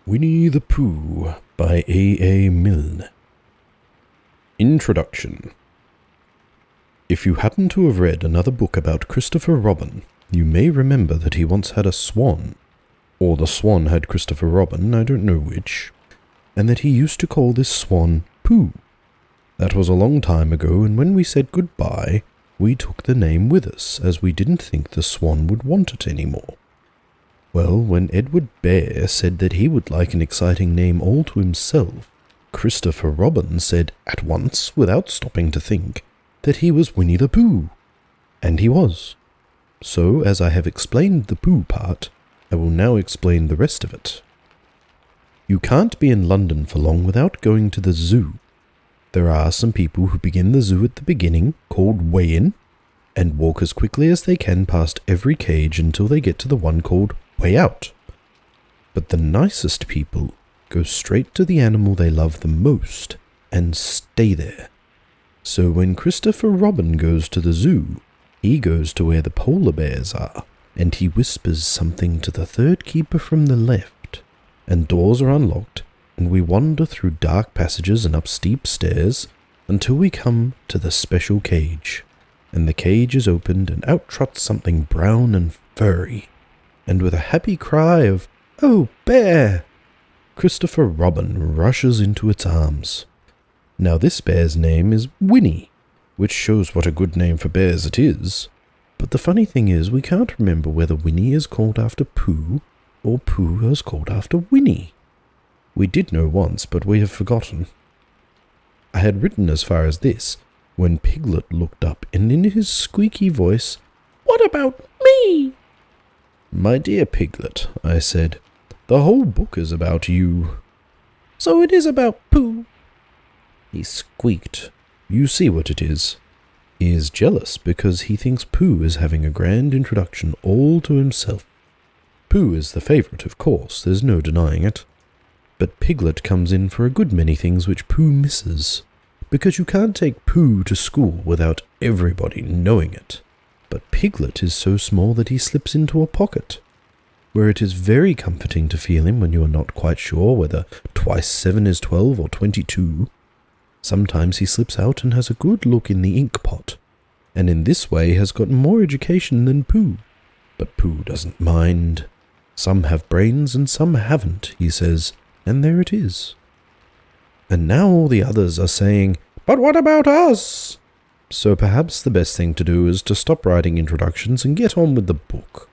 Winnie the Pooh by A. Milne. Introduction. If you happen to have read another book about Christopher Robin, you may remember that he once had a swan, or the swan had Christopher Robin, I don't know which, and that he used to call this swan Pooh. That was a long time ago, and when we said goodbye, we took the name with us, as we didn't think the swan would want it anymore. Well, when Edward Bear said that he would like an exciting name all to himself, Christopher Robin said at once, without stopping to think, that he was Winnie the Pooh. And he was. So, as I have explained the Pooh part, I will now explain the rest of it. You can't be in London for long without going to the zoo. There are some people who begin the zoo at the beginning, called Way In, and walk as quickly as they can past every cage until they get to the one called Way Out. But the nicest people go straight to the animal they love the most and stay there. So when Christopher Robin goes to the zoo, he goes to where the polar bears are, and he whispers something to the third keeper from the left, and doors are unlocked, and we wander through dark passages and up steep stairs until we come to the special cage, and the cage is opened and out trots something brown and furry, and with a happy cry of, "Oh, bear!" Christopher Robin rushes into its arms. Now this bear's name is Winnie, which shows what a good name for bears it is. But the funny thing is, we can't remember whether Winnie is called after Pooh, or Pooh is called after Winnie. We did know once, but we have forgotten. I had written as far as this, when Piglet looked up, and in his squeaky voice, "What about me?" "My dear Piglet," I said, "the whole book is about you." "So it is about Pooh?" He squeaked. You see what it is. He is jealous because he thinks Pooh is having a grand introduction all to himself. Pooh is the favourite, of course, there's no denying it. But Piglet comes in for a good many things which Pooh misses, because you can't take Pooh to school without everybody knowing it. But Piglet is so small that he slips into a pocket, where it is very comforting to feel him when you are not quite sure whether twice 7 is 12 or 22. Sometimes he slips out and has a good look in the ink pot, and in this way has got more education than Pooh. But Pooh doesn't mind. Some have brains and some haven't, he says, and there it is. And now all the others are saying, "But what about us?" So perhaps the best thing to do is to stop writing introductions and get on with the book.